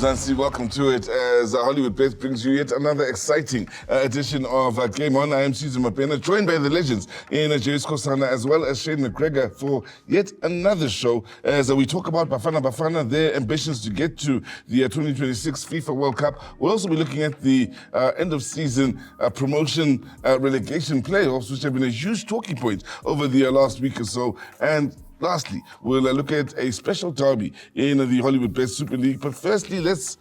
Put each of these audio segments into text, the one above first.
Mzansi, welcome to it as Hollywoodbets brings you yet another exciting edition of Game On. I am Susan Mapena, joined by the legends in James Kosana as well as Shane McGregor for yet another show as we talk about Bafana, their ambitions to get to the 2026 FIFA World Cup. We'll also be looking at the end of season promotion relegation playoffs, which have been a huge talking point over the last week or so. And lastly, we'll look at a special derby in the Hollywoodbets Super League. But firstly, let's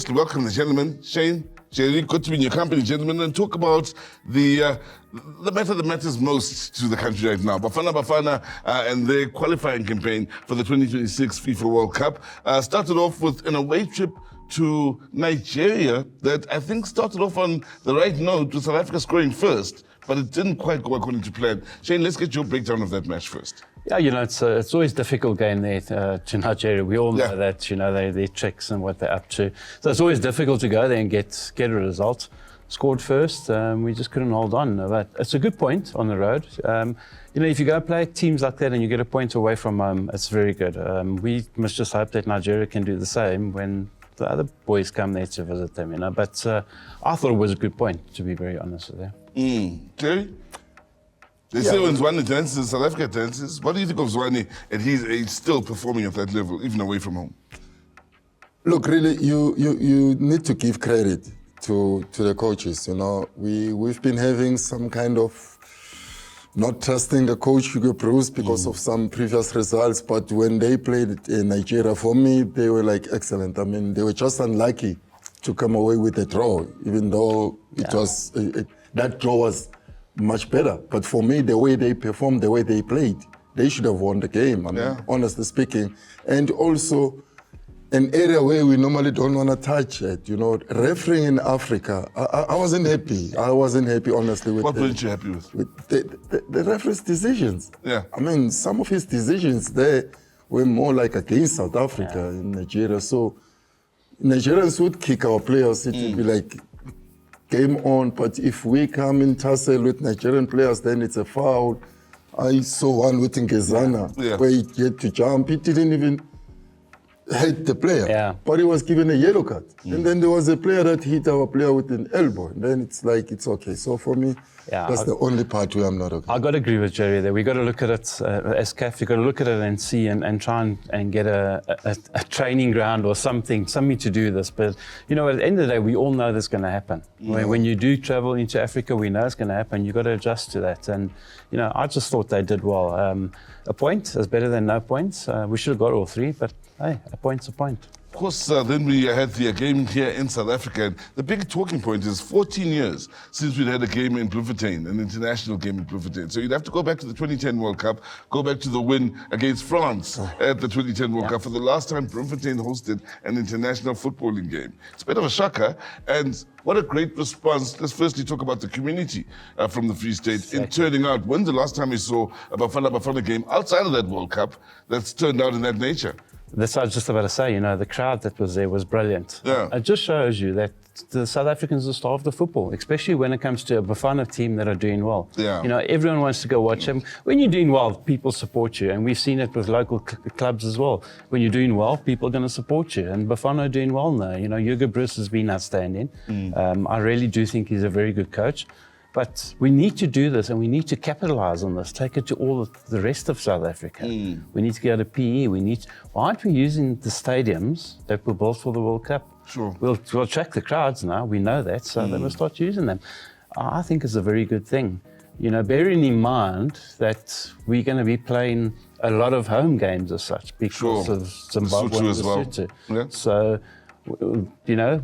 welcome the gentlemen. Shane, Jerry, good to be in your company, gentlemen, and talk about the matter that matters most to the country right now. Bafana and their qualifying campaign for the 2026 FIFA World Cup started off with an away trip to Nigeria that I think started off on the right note with South Africa scoring first, but it didn't quite go according to plan. Shane, let's get your breakdown of that match first. Yeah, it's always difficult going there to Nigeria. We all know that, their tricks and what they're up to. So it's always difficult to go there and get a result. Scored first, we just couldn't hold on. But it's a good point on the road. If you go play teams like that and you get a point away from home, it's very good. We must just hope that Nigeria can do the same when the other boys come there to visit them, But I thought it was a good point, to be very honest with you. Jerry? They say when Zwane dances, South Africa dances. What do you think of Zwane? And he's still performing at that level, even away from home. Look, really, you need to give credit to the coaches. We've been having some kind of not trusting the coach Hugo Bruce because of some previous results. But when they played in Nigeria, for me, they were excellent. I mean, they were just unlucky to come away with a draw, even though it was that draw was much better. But for me, the way they performed, the way they played, they should have won the game, honestly speaking. And also, an area where we normally don't want to touch it, refereeing in Africa, I wasn't happy. I wasn't happy, honestly. What weren't you happy with? The referee's decisions. Yeah. I mean, some of his decisions there were more against South Africa in Nigeria. So Nigerians would kick our players. It would be game on, but if we come in tussle with Nigerian players, then it's a foul. I saw one with Ngezana where he had to jump. He didn't even hit the player, but he was given a yellow card. And then there was a player that hit our player with an elbow. And then it's it's okay. So for me, that's the only part where I'm not okay. I got to agree with Jerry there. We got to look at it as CAF. You got to look at it and see and try and get a training ground or something to do this. But at the end of the day, we all know that's going to happen. When you do travel into Africa, we know it's going to happen. You got to adjust to that. And I just thought they did well. A point is better than no points. We should have got all three, but hey, a point's a point. Of course, then we had the game here in South Africa. And the big talking point is 14 years since we'd had a game in Bloemfontein, an international game in Bloemfontein. So you'd have to go back to the 2010 World Cup, go back to the win against France at the 2010 World Cup for the last time Bloemfontein hosted an international footballing game. It's a bit of a shocker. And what a great response. Let's firstly talk about the community from the Free State in turning out. When's the last time we saw a Bafana game outside of that World Cup that's turned out in that nature? That's what I was just about to say, the crowd that was there was brilliant. Yeah. It just shows you that the South Africans are starved of football, especially when it comes to a Bafana team that are doing well. Yeah. Everyone wants to go watch them. When you're doing well, people support you, and we've seen it with local clubs as well. When you're doing well, people are going to support you, and Bafana are doing well now. Hugo Bruce has been outstanding. I really do think he's a very good coach. But we need to do this, and we need to capitalize on this, take it to all the rest of South Africa. We need to go to PE. Why aren't we using the stadiums that were built for the World Cup? Sure. We'll attract the crowds now, we know that, so they must start using them. I think it's a very good thing. Bearing in mind that we're going to be playing a lot of home games as such because of Zimbabwe and Lesotho. Yeah. So,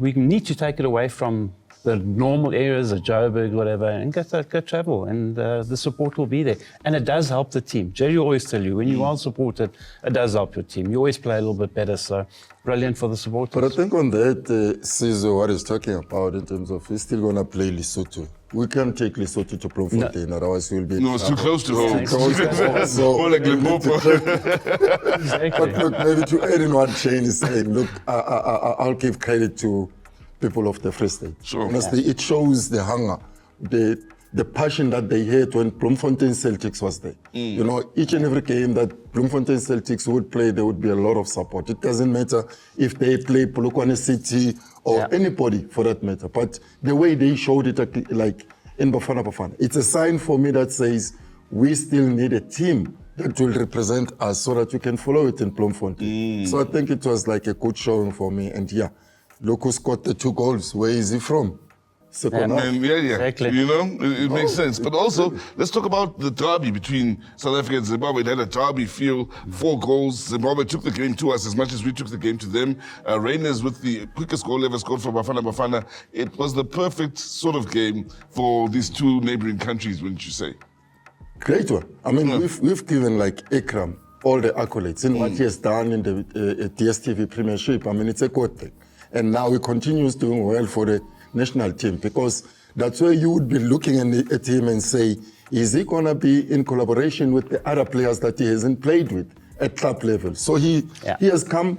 we need to take it away from the normal areas of Joburg, whatever, and go travel, and the support will be there. And it does help the team. Jerry always tell you, when you are supported, it does help your team. You always play a little bit better, so brilliant for the supporters. But I think on that, Sizo, what he's talking about in terms of he's still going to play Lesotho. We can't take Lesotho to Bloemfontein, otherwise we'll be... No, it's too close to home. Too close to home. So more like Limpopo. Exactly. But look, maybe to add in what Shane is saying, look, I'll give credit to people of the Free State. Sure. Honestly, it shows the hunger. the passion that they had when Bloemfontein Celtics was there. You know, each and every game that Bloemfontein Celtics would play, there would be a lot of support. It doesn't matter if they play Polokwane City or anybody for that matter. But the way they showed it, like in Bafana Bafana, it's a sign for me that says we still need a team that will represent us so that we can follow it in Bloemfontein. So I think it was like a good showing for me. And yeah, look who scored the 2 goals. Where is he from? Second half. Exactly. You know, it makes sense. But also, let's talk about the derby between South Africa and Zimbabwe. It had a derby feel, 4 goals. Zimbabwe took the game to us as much as we took the game to them. Rainers with the quickest goal ever scored for Bafana Bafana. It was the perfect sort of game for these 2 neighboring countries, wouldn't you say? Great one. I mean, we've given like Ikram all the accolades in what he has done in the DSTV Premiership. I mean, it's a good thing. And now he continues doing well for the national team, because that's where you would be looking at him and say, is he going to be in collaboration with the other players that he hasn't played with at club level? So he has come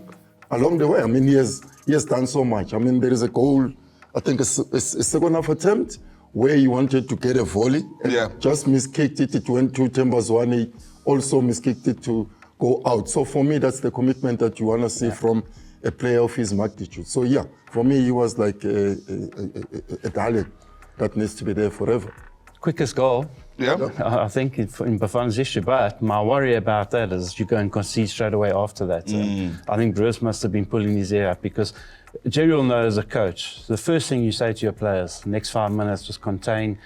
along the way. I mean, he has done so much. I mean, there is a goal, I think a second half attempt where he wanted to get a volley and just miskicked it. It went to Tembazwane, also miskicked it to go out. So for me, that's the commitment that you want to see from a player of his magnitude. So yeah, for me, he was like a talent that needs to be there forever. Quickest goal. Yeah. I think in Bafana's history, but my worry about that is you go and concede straight away after that. I think Bruce must have been pulling his ear up, because Jerry will know as a coach, the first thing you say to your players, next 5 minutes, just contain,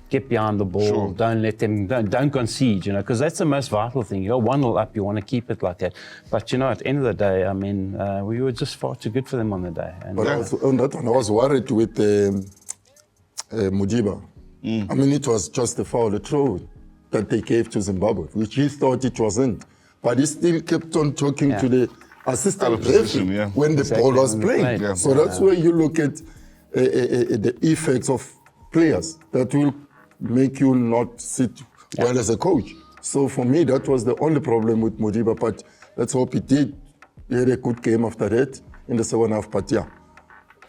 get behind the ball, don't let them, don't concede, you know, because that's the most vital thing. You're 1-0 up, you want to keep it like that. But, you know, at the end of the day, I mean, we were just far too good for them on the day. And, but on that one, I was worried with Mujiba. I mean, it was just a foul, a throw that they gave to Zimbabwe, which he thought it wasn't. But he still kept on talking to the assistant referee when the ball was playing. So that's where you look at the effects of players that will make you not sit well as a coach. So for me, that was the only problem with Mujiba, but let's hope he did. He had a good game after that in the second half, but yeah.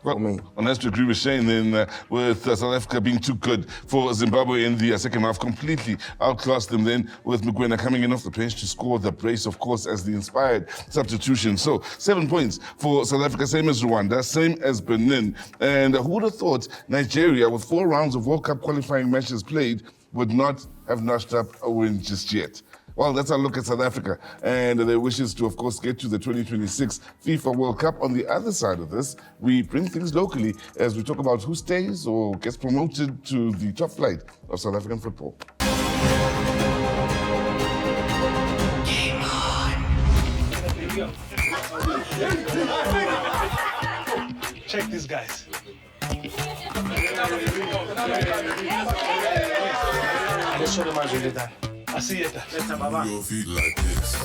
Well, and has to agree with Shane then, with South Africa being too good for Zimbabwe in the second half, completely outclassed them then, with Mugwena coming in off the bench to score the brace, of course, as the inspired substitution. So 7 points for South Africa, same as Rwanda, same as Benin. And who would have thought Nigeria, with 4 rounds of World Cup qualifying matches played, would not have notched up a win just yet? Well, that's our look at South Africa and their wishes to, of course, get to the 2026 FIFA World Cup. On the other side of this, we bring things locally as we talk about who stays or gets promoted to the top flight of South African football. Game on. Check these guys. Let's show them how to do that. I see it. Your feet like this.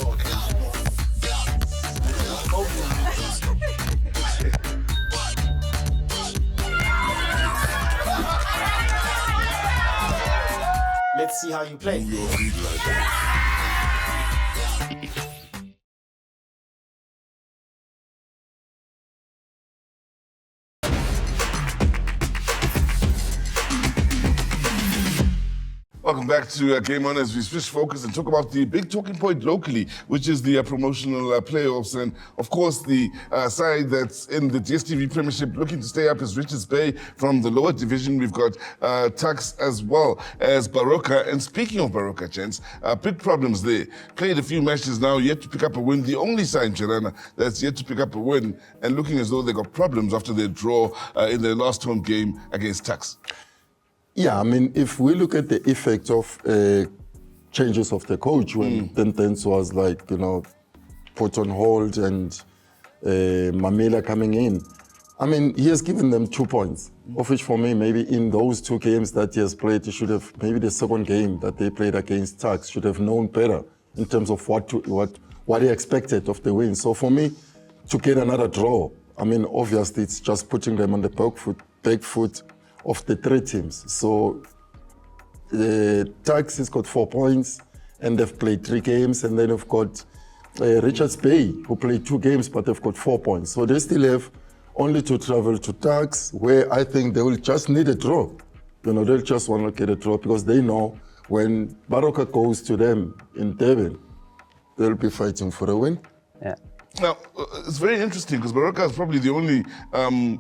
Let's see how you play. Your feet like that. Welcome back to Game On as we switch focus and talk about the big talking point locally, which is the promotional playoffs. And of course, the side that's in the DSTV Premiership looking to stay up is Richards Bay from the lower division. We've got Tuks as well as Baroka. And speaking of Baroka, gents, big problems there. Played a few matches now, yet to pick up a win. The only side, Jalana, that's yet to pick up a win and looking as though they got problems after their draw in their last home game against Tuks. Yeah, I mean, if we look at the effect of changes of the coach when Tentens was like, you know, put on hold and Mamela coming in, I mean, he has given them 2 points, of which for me, maybe in those 2 games that he has played, he should have, maybe the second game that they played against Tuks, should have known better in terms of what he expected of the win. So for me, to get another draw, I mean, obviously it's just putting them on the back foot of the 3 teams. So Tuks has got 4 points and they've played 3 games, and then they've got Richards Bay, who played 2 games, but they've got 4 points. So they still have only to travel to Tuks, where I think they will just need a draw They'll just want to get a draw because they know when Baroka goes to them in Durban, they'll be fighting for a win. Yeah. Now, it's very interesting because Baroka is probably the only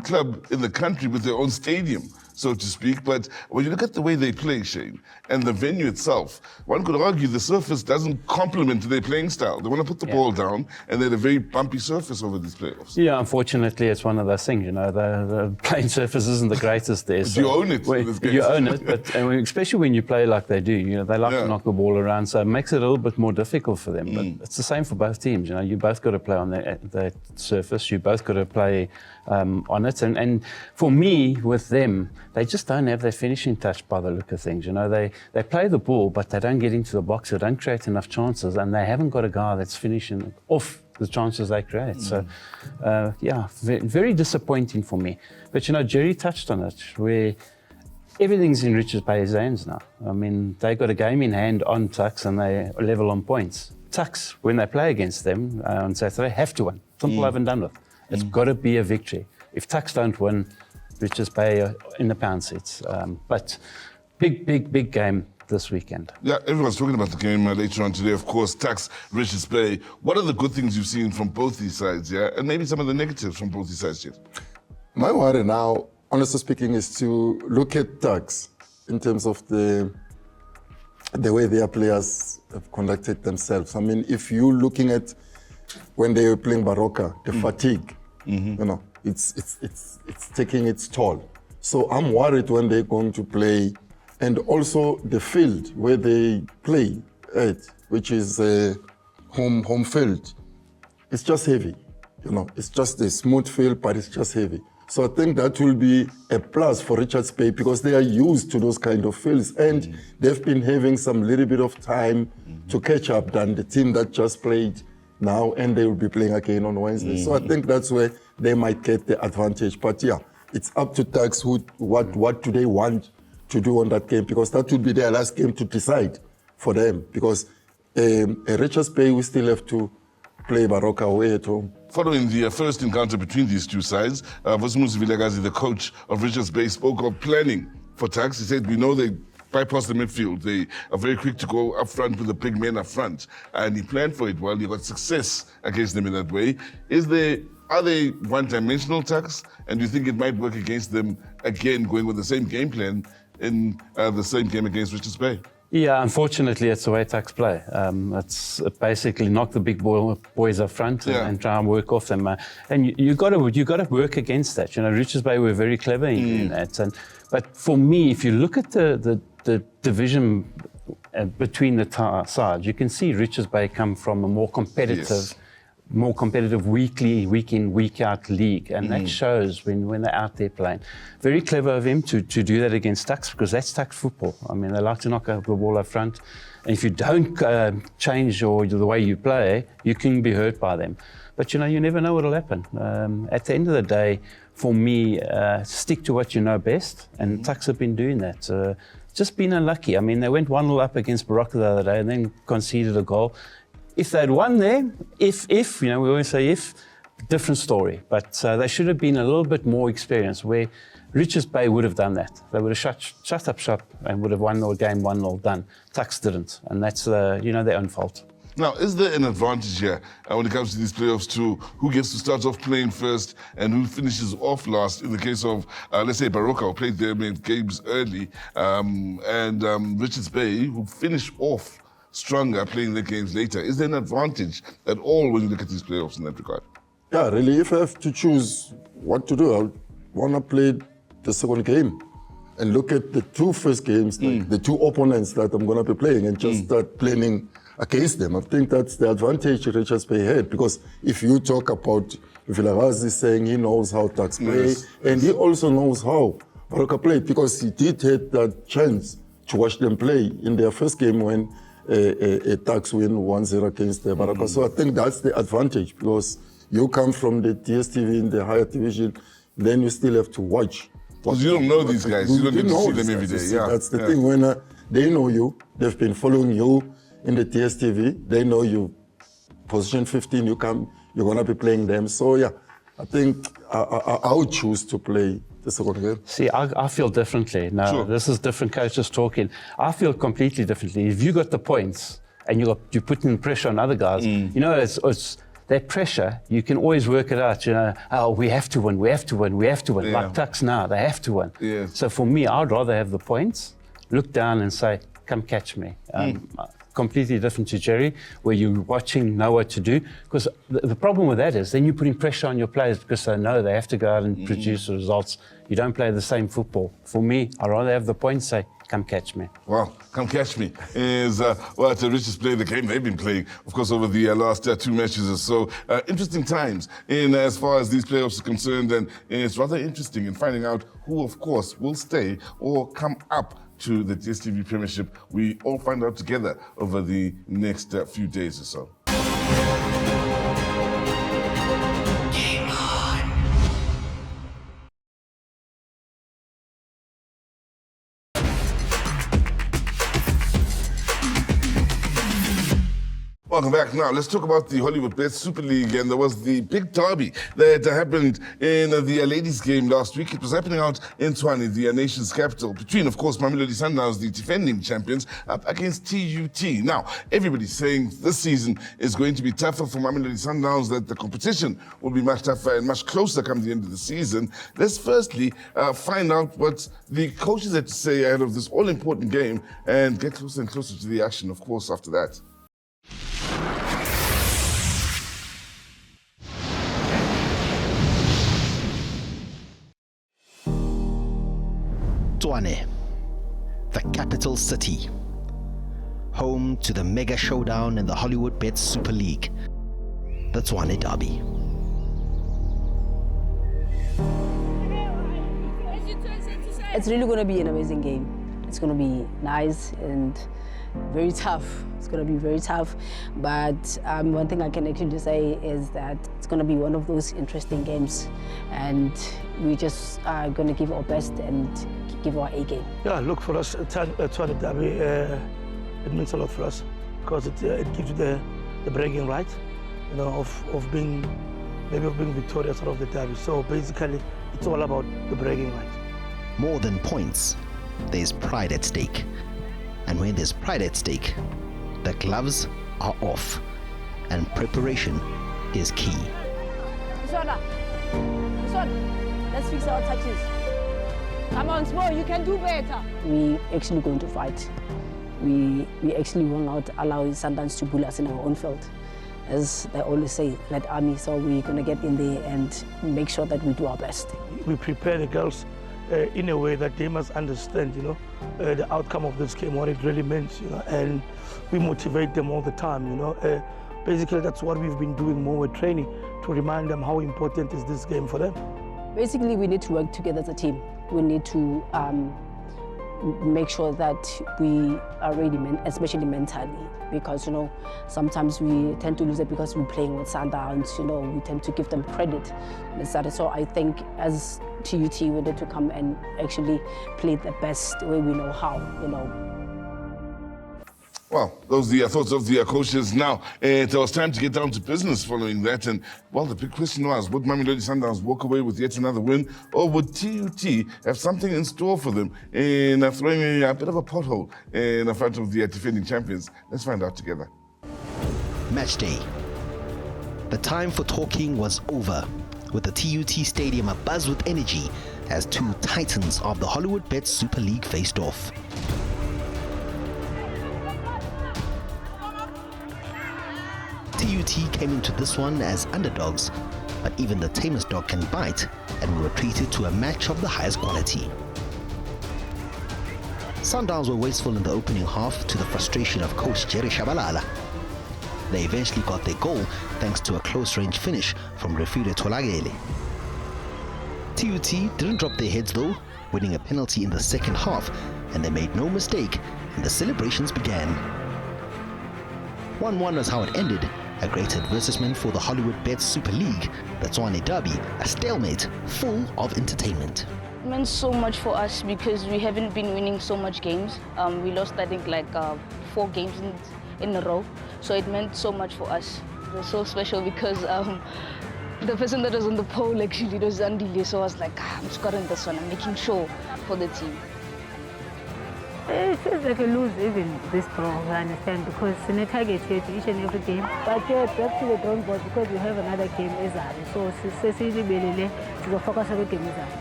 club in the country with their own stadium, so to speak. But when you look at the way they play, Shane, and the venue itself, one could argue the surface doesn't complement their playing style. They want to put the ball down, and they had a very bumpy surface over these playoffs. Yeah, unfortunately, it's one of those things, the playing surface isn't the greatest there. But you own it in this game. You own it, but especially when you play like they do, they like to knock the ball around, so it makes it a little bit more difficult for them. But it's the same for both teams, you both got to play on that surface, you both got to play on it. And for me, with them, they just don't have that finishing touch by the look of things. They play the ball, but they don't get into the box, they don't create enough chances, and they haven't got a guy that's finishing off the chances they create. So, very disappointing for me. But, Jerry touched on it, where everything's in Richards Bay's hands now. I mean, they got a game in hand on Tuks, and they level on points. Tuks, when they play against them on Saturday, have to win. Simple over and done with. It's got to be a victory. If Tuks don't win, Richards Bay are in the pound seats. But big game this weekend. Yeah, everyone's talking about the game later on today. Of course, Tuks, Richards Bay. What are the good things you've seen from both these sides, and maybe some of the negatives from both these sides, Jed? My worry now, honestly speaking, is to look at Tuks in terms of the way their players have conducted themselves. I mean, if you're looking at when they were playing Baroka, the fatigue, it's taking its toll. So I'm worried when they're going to play, and also the field where they play at, which is home field. It's just heavy, It's just a smooth field, but it's just heavy. So I think that will be a plus for Richards Bay because they are used to those kind of fields, and they've been having some little bit of time to catch up than the team that just played now, and they will be playing again on Wednesday. So I think that's where they might get the advantage. But yeah, it's up to Tuks what do they want to do on that game, because that would be their last game to decide for them. Because Richards Bay will still have to play Baroka away at home. Following the first encounter between these two sides, Vosmuzi Vilagazi, the coach of Richards Bay, spoke of planning for Tuks. He said, we know they bypass the midfield. They are very quick to go up front with the big men up front. And he planned for it well. He got success against them in that way. Are they one-dimensional Tuks? And do you think it might work against them again, going with the same game plan in the same game against Richards Bay? Yeah, unfortunately, it's the way Tuks play. It's basically knock the big boys up front and try and work off them. And you got to work against that. Richards Bay were very clever in doing that. But for me, if you look at the division between the sides, you can see Richards Bay come from a more competitive week in, week out league, and that shows when they're out there playing. Very clever of him to do that against Tuks, because that's Tuks football. I mean, they like to knock out the ball up front, and if you don't change the way you play, you can be hurt by them. But you never know what'll happen. At the end of the day, for me, stick to what you know best, and Tuks have been doing that. Just been unlucky. I mean, they went 1-0 up against Baroka the other day and then conceded a goal. If they'd won there, we always say if, different story. But they should have been a little bit more experienced, where Richards Bay would have done that. They would have shut up shop and would have won the game 1-0 done. Tuks didn't, and that's their own fault. Now, is there an advantage here when it comes to these playoffs to who gets to start off playing first and who finishes off last? In the case of, let's say, Baroka, who played their games early, and Richards Bay, who finished off stronger playing their games later. Is there an advantage at all when you look at these playoffs in that regard? Yeah, really, if I have to choose what to do, I want to play the second game and look at the two first games, like the two opponents that I'm going to be playing, and just start planning against them. I think that's the advantage Richards Bay had, because if you talk about Vilagazi saying he knows how Tuks play, and he also knows how Baroka played, because he did have that chance to watch them play in their first game when Tuks win 1-0 against the Baroka. So I think that's the advantage, because you come from the DSTV in the higher division, then you still have to watch. Because you don't know these guys, you don't get to see them every day. Yeah, that's the thing. When they know you, they've been following you in the DSTV, they know you. Position 15, you're going to be playing them. So yeah, I think I would choose to play the second game? See, I feel differently. No, Sure. This is different coaches talking. I feel completely differently. If you got the points and you're putting pressure on other guys, you know, it's that pressure, you can always work it out, you know, oh, we have to win, we have to win, we have to win. Yeah. Like Tucks now, they have to win. Yeah. So for me, I'd rather have the points, look down and say, come catch me. Completely different to Jerry, where you're watching, know what to do. Because the problem with that is then you're putting pressure on your players because they know they have to go out and produce the results. You don't play the same football. For me, I'd rather have the points, say, come catch me. Wow, come catch me is what the richest play the game they've been playing, of course, over the last 2 matches or so. Interesting times in as far as these playoffs are concerned, and it's rather interesting in finding out who, of course, will stay or come up to the DStv Premiership. We all find out together over the next few days or so. Welcome back. Now, let's talk about the Hollywoodbets Super League. And there was the big derby that happened in the ladies' game last week. It was happening out in Tshwane, the nation's capital, between, of course, Mamelodi Sundowns, the defending champions, up against TUT. Now, everybody's saying this season is going to be tougher for Mamelodi Sundowns, that the competition will be much tougher and much closer come the end of the season. Let's firstly find out what the coaches had to say ahead of this all-important game and get closer and closer to the action, of course, after that. Tshwane, the capital city, home to the mega showdown in the Hollywoodbets Super League, the Tshwane Derby. It's really going to be an amazing game. It's going to be nice and very tough. It's going to be very tough, but one thing I can actually say is that it's going to be one of those interesting games, and we just are going to give our best and give our A game. Yeah, look, for us, Tshwane Derby, it means a lot for us because it gives you the bragging right, you know, of being victorious out of the derby. So basically, it's all about the bragging right. More than points, there's pride at stake. And when there's pride at stake, the gloves are off and preparation is key. This one, let's fix our touches. Come on, Smo, you can do better. We actually going to fight. We actually will not allow Sundowns to bully us in our own field. As they always say, Red Army, so we're going to get in there and make sure that we do our best. We prepare the girls in a way that they must understand, you know, the outcome of this game, what it really means, you know, and we motivate them all the time, you know. Basically, that's what we've been doing more with training, to remind them how important is this game for them. Basically, we need to work together as a team. We need to make sure that we are ready, especially mentally, because, you know, sometimes we tend to lose it because we're playing with Sundowns, you know, we tend to give them credit. So I think as TUT, we need to come and actually play the best way we know how, you know. Well, those are the thoughts of the coaches. Now, it was time to get down to business following that. And, well, the big question was, would Mamelodi Sundowns walk away with yet another win, or would TUT have something in store for them in throwing a bit of a pothole in front of the defending champions? Let's find out together. Match day. The time for talking was over, with the TUT Stadium abuzz with energy as two titans of the Hollywoodbets Super League faced off. TUT came into this one as underdogs, but even the tamest dog can bite, and we were treated to a match of the highest quality. Sundowns were wasteful in the opening half to the frustration of coach Jerry Shabalala. They eventually got their goal thanks to a close-range finish from Refile Tolagele. TUT didn't drop their heads though, winning a penalty in the second half, and they made no mistake, and the celebrations began. 1-1 was how it ended, a great advertisement for the Hollywoodbets Super League, the Tshwane Derby, a stalemate full of entertainment. It meant so much for us because we haven't been winning so much games. We lost, I think, like 4 games in a row. So it meant so much for us. It was so special because The person that was on the pole actually was Andile, so I was like, I'm scoring this one. I'm making sure for the team. It feels like a lose even this draw, I understand, because in a target here to each and every game. But back to the drawing board because we have another game Ezali. So to the focus of the game Ezali.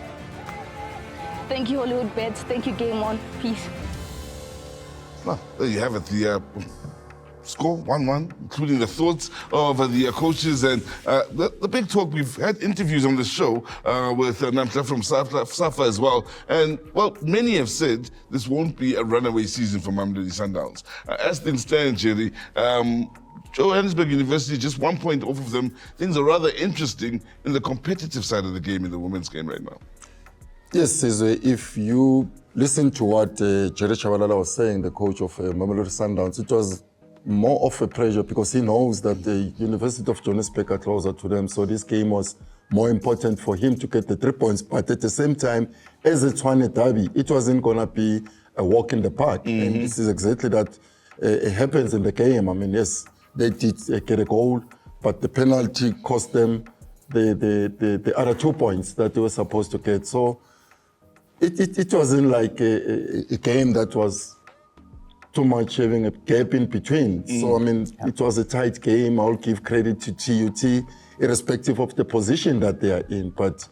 Thank you, Hollywoodbets. Thank you, Game On. Peace. Well, there you have it. The score 1-1, including the thoughts of the coaches and the big talk. We've had interviews on the show with Namtla from Safa as well. And, well, many have said this won't be a runaway season for Mamelodi Sundowns. As things stand, Jerry, Johannesburg University, just 1 point off of them. Things are rather interesting in the competitive side of the game, in the women's game right now. Yes, if you listen to what Jerry Chabalala was saying, the coach of Mamelodi Sundowns, it was more of a pressure because he knows that the University of Johannesburg are closer to them. So this game was more important for him to get the 3 points. But at the same time, as a Tshwane derby, it wasn't going to be a walk in the park. Mm-hmm. And this is exactly that it happens in the game. I mean, yes, they did get a goal, but the penalty cost them the other 2 points that they were supposed to get. So it wasn't like a game that was too much having a gap in between. So, I mean, it was a tight game. I'll give credit to TUT, irrespective of the position that they are in. But,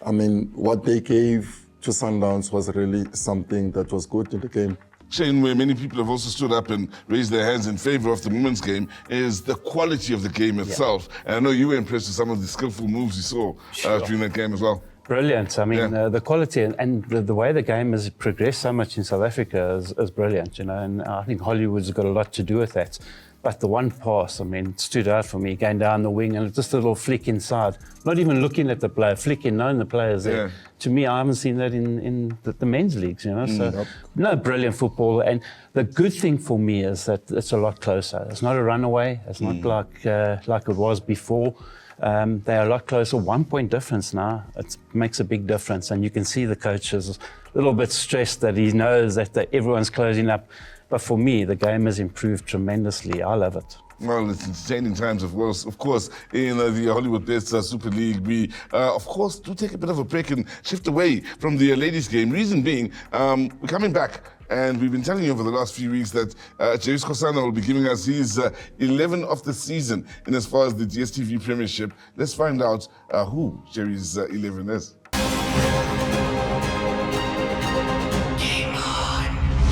I mean, what they gave to Sundowns was really something that was good in the game. Shane, where many people have also stood up and raised their hands in favor of the women's game is the quality of the game itself. Yeah. And I know you were impressed with some of the skillful moves you saw during that game as well. Brilliant. I mean, the quality and the way the game has progressed so much in South Africa is brilliant, you know, and I think Hollywood's got a lot to do with that. But the one pass, I mean, stood out for me, going down the wing and just a little flick inside. Not even looking at the player, flicking, knowing the player's there. To me, I haven't seen that in the men's leagues, you know. So, no, brilliant football. And the good thing for me is that it's a lot closer. It's not a runaway. It's not like it was before. They are a lot closer. 1 point difference now. It makes a big difference. And you can see the coach is a little bit stressed that he knows that everyone's closing up. But for me, the game has improved tremendously. I love it. Well, it's entertaining times, of course, in the Hollywoodbets Super League. We, of course, do take a bit of a break and shift away from the ladies' game. Reason being, we're coming back. And we've been telling you over the last few weeks that Jerry Skosana will be giving us his 11 of the season in as far as the DSTV Premiership. Let's find out who Jerry's 11 is.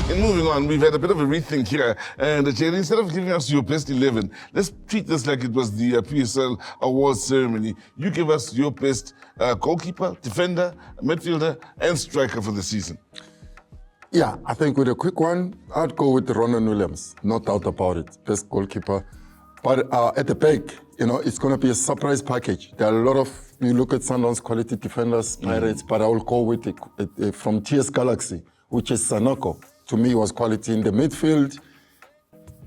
And moving on, we've had a bit of a rethink here. And Jerry, instead of giving us your best 11, let's treat this like it was the PSL awards ceremony. You give us your best goalkeeper, defender, midfielder, and striker for the season. Yeah, I think with a quick one, I'd go with Ronan Williams, no doubt about it, best goalkeeper. But at the back, you know, it's going to be a surprise package. There are a lot of, you look at Sundowns quality defenders, Pirates, but I will go with it from TS Galaxy, which is Sanoko. To me, was quality in the midfield.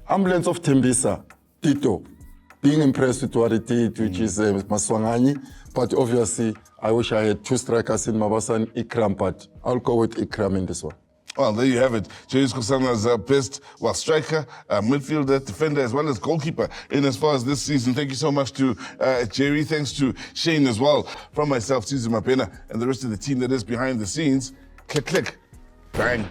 Ambulance of Tembisa, Tito, being impressed with what he did, which is Maswangani. But obviously, I wish I had two strikers in Mabasa and Ikram, but I'll go with Ikram in this one. Well, there you have it. Jerry Skosana's best, striker, midfielder, defender, as well as goalkeeper in as far as this season. Thank you so much to Jerry. Thanks to Shane as well. From myself, Susan Mapena, and the rest of the team that is behind the scenes. Click, click, bang.